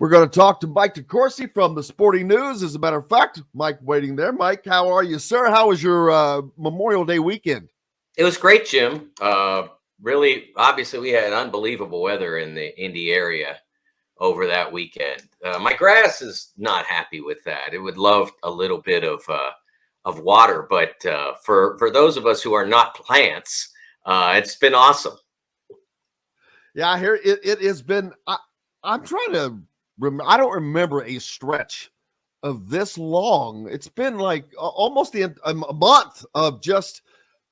We're going to talk to Mike DeCourcy from the Sporting News. As a matter of fact, Mike waiting there. Mike, how are you, sir? How was your Memorial Day weekend? It was great, Jim. Really, obviously, we had unbelievable weather in the Indy area over that weekend. My grass is not happy with that. It would love a little bit of water, but for those of us who are not plants, it's been awesome. Yeah, I hear it has been. I'm trying to remember. I don't remember a stretch of this long. It's been like almost a month of just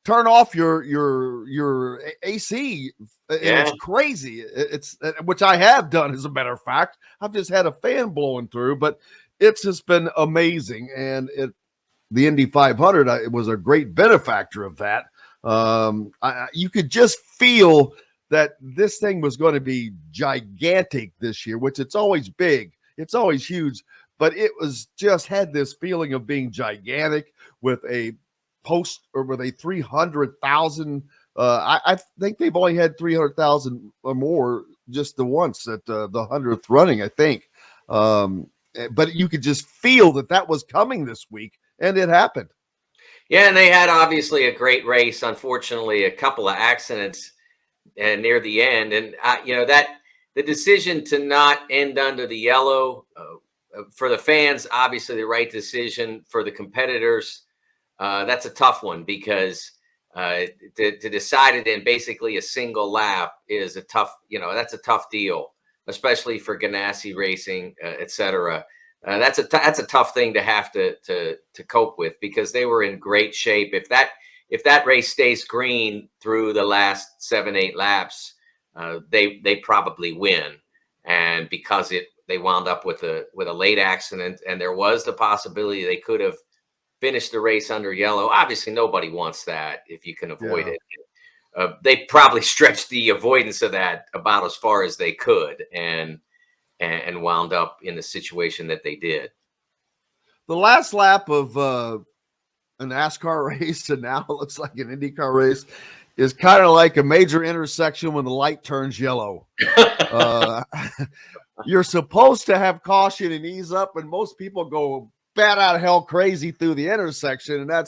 turn off your AC. Yeah. It's crazy. It's which I have done, as a matter of fact. I've just had a fan blowing through, but it's just been amazing. And the Indy 500 it was a great benefactor of that. You could just feel that this thing was going to be gigantic this year, which it's always big. It's always huge, but it was just had this feeling of being gigantic with a 300,000. I think they've only had 300,000 or more just the once at the 100th running, I think. But you could just feel that was coming this week, and it happened. Yeah, and they had obviously a great race. Unfortunately, a couple of accidents near the end, and that the decision to not end under the yellow for the fans, obviously the right decision. For the competitors, that's a tough one because to decide it in basically a single lap is a tough. That's a tough deal, especially for Ganassi Racing, etc. That's a tough thing to have to cope with because they were in great shape. If that race stays green through the last 7-8 laps, they probably win. And because they wound up with a late accident, and there was the possibility they could have finished the race under yellow. Obviously, nobody wants that if you can avoid it. They probably stretched the avoidance of that about as far as they could, and wound up in the situation that they did. The last lap of a NASCAR race, and now it looks like an IndyCar race, is kind of like a major intersection when the light turns yellow. You're supposed to have caution and ease up, and most people go bat out of hell crazy through the intersection, and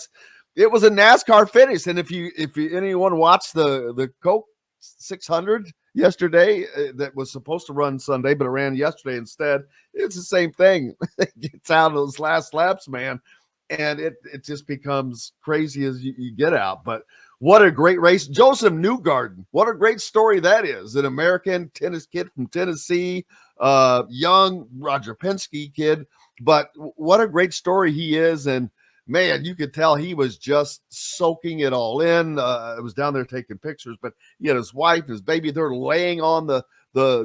it was a NASCAR finish. And if anyone watched the Coke 600 yesterday that was supposed to run Sunday, but it ran yesterday instead, it's the same thing. It gets out of those last laps, man. And it just becomes crazy as you get out. But what a great race. Josef Newgarden, what a great story that is. An American tennis kid from Tennessee, young Roger Penske kid. But what a great story he is. And, man, you could tell he was just soaking it all in. I was down there taking pictures. But he had his wife, his baby. They're laying on the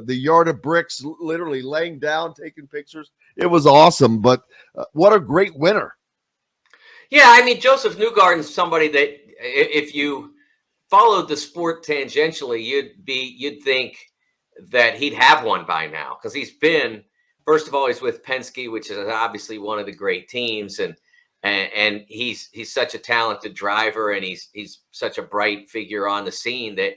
yard of bricks, literally laying down, taking pictures. It was awesome. But what a great winner. Yeah, I mean, Josef Newgarden's somebody that if you followed the sport tangentially, you'd think that he'd have one by now because he's been, first of all, he's with Penske, which is obviously one of the great teams, and he's such a talented driver, and he's such a bright figure on the scene that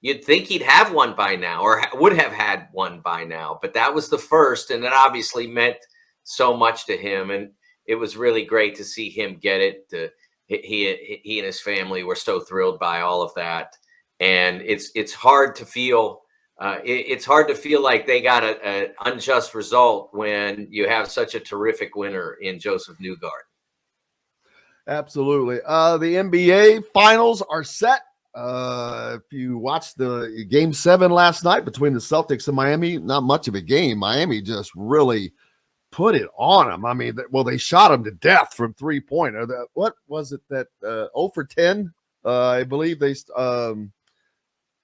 you'd think he'd have one by now or would have had one by now. But that was the first, and it obviously meant so much to him, and it was really great to see him get it. He and his family were so thrilled by all of that, and it's hard to feel. It's hard to feel like they got an unjust result when you have such a terrific winner in Josef Newgarden. Absolutely. The NBA finals are set. If you watched the game 7 last night between the Celtics and Miami, not much of a game. Miami just really put it on them. I mean, they shot him to death from 3-point. What was it that 0 for 10? I believe the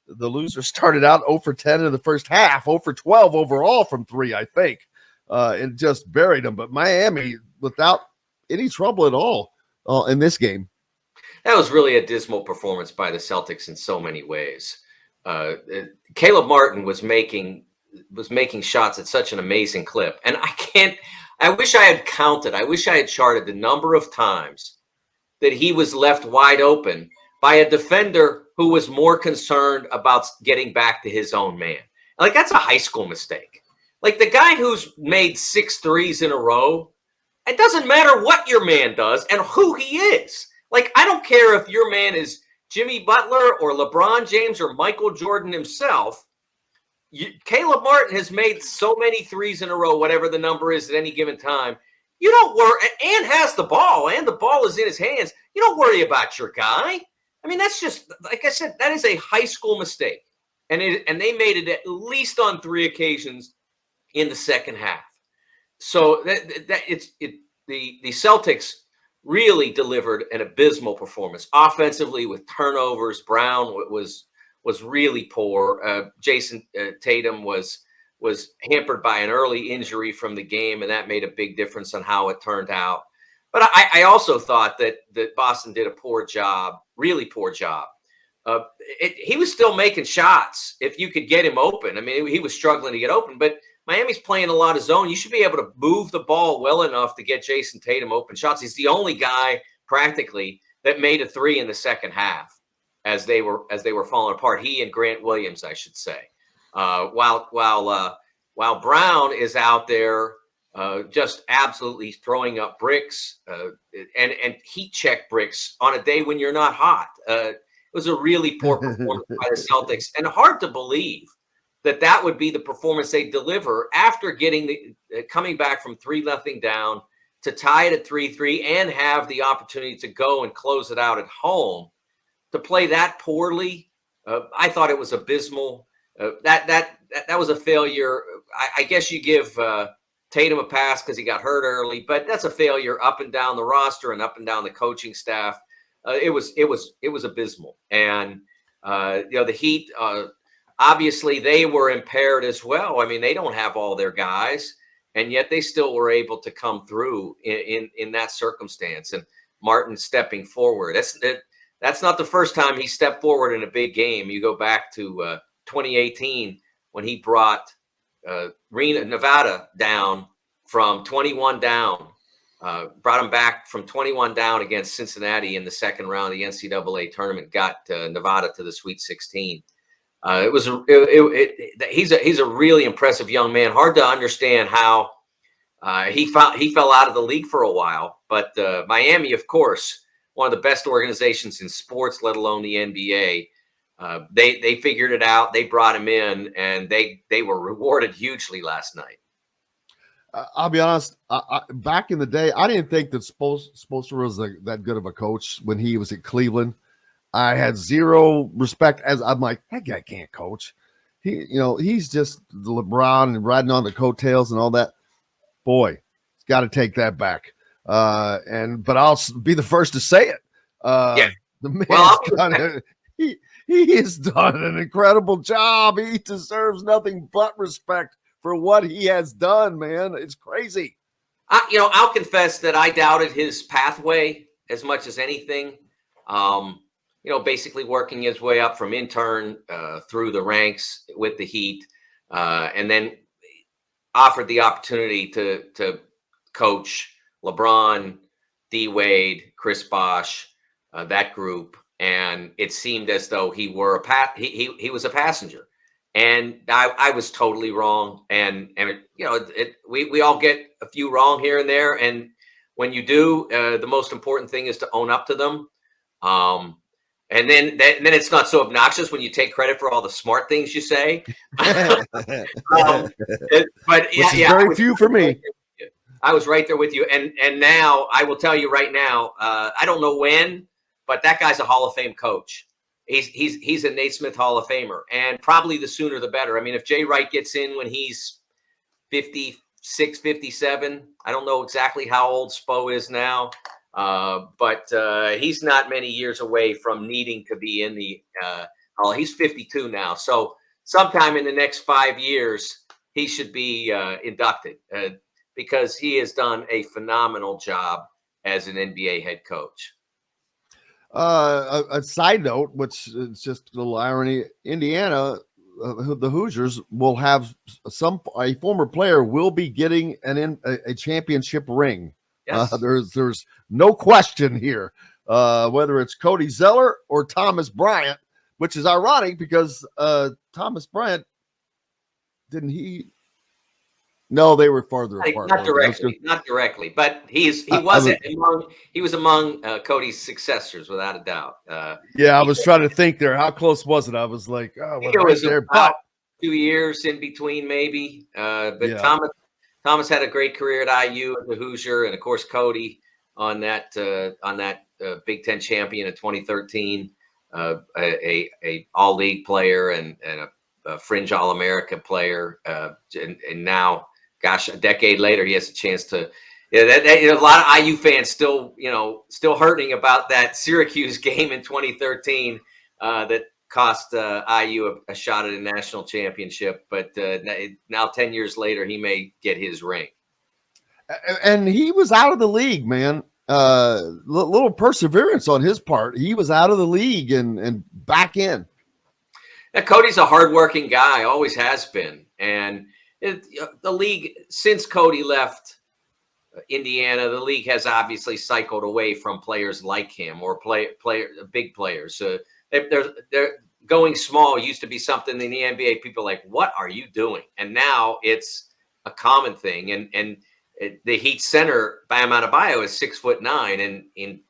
loser started out 0 for 10 in the first half, 0 for 12 overall from 3, I think, and just buried them. But Miami, without any trouble at all in this game. That was really a dismal performance by the Celtics in so many ways. Caleb Martin was making shots at such an amazing clip. And I wish I had counted. I wish I had charted the number of times that he was left wide open by a defender who was more concerned about getting back to his own man. Like, that's a high school mistake. Like the guy who's made 6 threes in a row, it doesn't matter what your man does and who he is. Like, I don't care if your man is Jimmy Butler or LeBron James or Michael Jordan himself. Caleb Martin has made so many threes in a row, whatever the number is at any given time. You don't worry, and has the ball, and the ball is in his hands. You don't worry about your guy. I mean, that's just, like I said, that is a high school mistake. And they made it at least on 3 occasions in the second half. So the Celtics really delivered an abysmal performance offensively with turnovers. Brown was really poor. Jason Tatum was hampered by an early injury from the game, and that made a big difference on how it turned out. But I also thought that Boston did a poor job, really poor job. He was still making shots if you could get him open. I mean, he was struggling to get open, but Miami's playing a lot of zone. You should be able to move the ball well enough to get Jason Tatum open shots. He's the only guy practically that made a 3 in the second half as they were falling apart. He and Grant Williams, I should say. While Brown is out there just absolutely throwing up bricks and heat check bricks on a day when you're not hot. It was a really poor performance by the Celtics, and hard to believe that would be the performance they deliver after getting coming back from 3-0 down to tie it at 3-3 and have the opportunity to go and close it out at home. To play that poorly, I thought it was abysmal. That was a failure. I guess you give Tatum a pass because he got hurt early, but that's a failure up and down the roster and up and down the coaching staff. It was abysmal, and the Heat. Obviously, they were impaired as well. I mean, they don't have all their guys, and yet they still were able to come through in that circumstance. And Martin stepping forward. That's not the first time he stepped forward in a big game. You go back to 2018 when he brought Nevada down from 21 down, brought them back from 21 down against Cincinnati in the second round of the NCAA tournament, got Nevada to the Sweet 16. He's a really impressive young man. Hard to understand how he fell out of the league for a while, but Miami, of course, one of the best organizations in sports, let alone the NBA. They figured it out. They brought him in, and they were rewarded hugely last night. I'll be honest. Back in the day, I didn't think that Spoelstra was that good of a coach when he was at Cleveland. I had zero respect, as I'm like, that guy can't coach. He's just the LeBron and riding on the coattails and all that. Boy, he's got to take that back. But I'll be the first to say it. The man's he has done an incredible job. He deserves nothing but respect for what he has done, man. It's crazy. I'll confess that I doubted his pathway as much as anything. Basically working his way up from intern through the ranks with the Heat, and then offered the opportunity to coach LeBron, D. Wade, Chris Bosh, that group, and it seemed as though he were he was a passenger, and I was totally wrong. And we all get a few wrong here and there, and when you do, the most important thing is to own up to them. And then it's not so obnoxious when you take credit for all the smart things you say. But very few for me. I was right there with you. And now I will tell you right now, I don't know when, but that guy's a Hall of Fame coach. He's a Naismith Hall of Famer, and probably the sooner the better. I mean, if Jay Wright gets in when he's 56, 57, I don't know exactly how old Spo is now. But he's not many years away from needing to be in the he's 52 now. So sometime in the next 5 years, he should be inducted because he has done a phenomenal job as an NBA head coach. A side note, which is just a little irony, Indiana, the Hoosiers will have a former player will be getting a championship ring. Yes. There's no question here, whether it's Cody Zeller or Thomas Bryant, which is ironic because Thomas Bryant, didn't he No, they were farther apart. Not directly, but he was among Cody's successors without a doubt. Yeah, I was trying to think there. How close was it? I was like, oh, it was there, but 2 years in between, maybe. But yeah. Thomas had a great career at IU at the Hoosier, and of course Cody on that Big Ten champion in 2013, a all-league player and a fringe All-America player, and now. Gosh, a decade later, he has a chance to. A lot of IU fans still hurting about that Syracuse game in 2013 that cost IU a shot at a national championship. But now, 10 years later, he may get his ring. And he was out of the league, man. Little perseverance on his part. He was out of the league and back in. Now, Cody's a hardworking guy, always has been, and. The league, since Cody left Indiana, the league has obviously cycled away from players like him or big players. They're going small used to be something in the NBA. People are like, what are you doing? And now it's a common thing. And the Heat center, Bam Adebayo, is 6'9", and in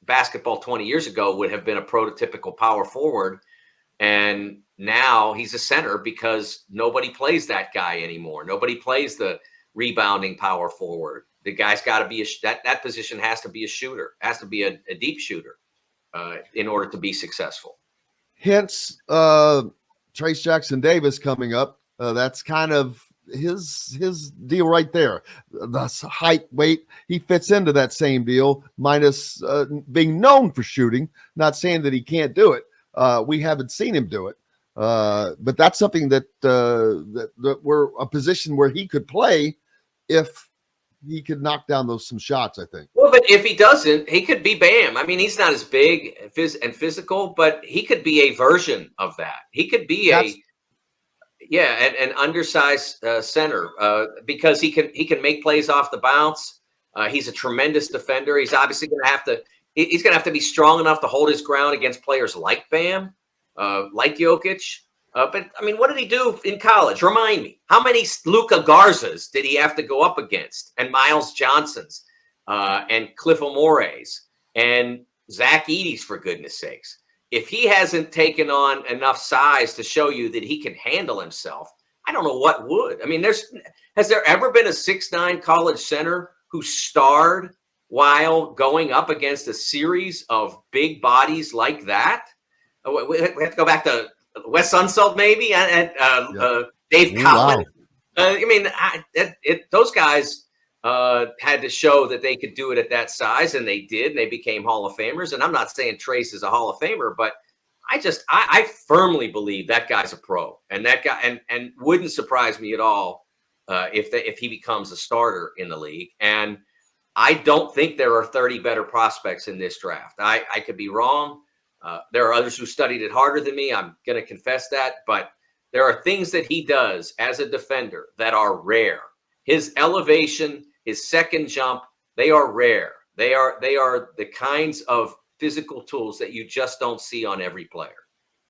basketball 20 years ago would have been a prototypical power forward. And now he's a center because nobody plays that guy anymore. Nobody plays the rebounding power forward. The guy's got to be that position has to be a shooter, has to be a deep shooter in order to be successful. Hence, Trace Jackson Davis coming up. That's kind of his deal right there. The height, weight, he fits into that same deal, minus being known for shooting. Not saying that he can't do it. We haven't seen him do it. But that's something that we're a position where he could play if he could knock down some shots, I think. Well, but if he doesn't, he could be Bam. I mean, he's not as big and physical, but he could be a version of that. He could be an undersized center because he can make plays off the bounce. He's a tremendous defender. He's obviously going to have to. He's going to have to be strong enough to hold his ground against players like Bam, like Jokic. But, I mean, what did he do in college? Remind me. How many Luka Garzas did he have to go up against? And Miles Johnsons and Cliff Amores and Zach Edey's, for goodness sakes. If he hasn't taken on enough size to show you that he can handle himself, I don't know what would. I mean, has there ever been a 6'9" college center who starred while going up against a series of big bodies like that? We have to go back to Wes Unseld, maybe, and Dave Collins. Wow. I mean, those guys had to show that they could do it at that size, and they did. And they became Hall of Famers. And I'm not saying Trace is a Hall of Famer, but I firmly believe that guy's a pro, and that guy, and wouldn't surprise me at all if he becomes a starter in the league. And I don't think there are 30 better prospects in this draft. I could be wrong. There are others who studied it harder than me. I'm going to confess that. But there are things that he does as a defender that are rare. His elevation, his second jump, they are rare. They are the kinds of physical tools that you just don't see on every player.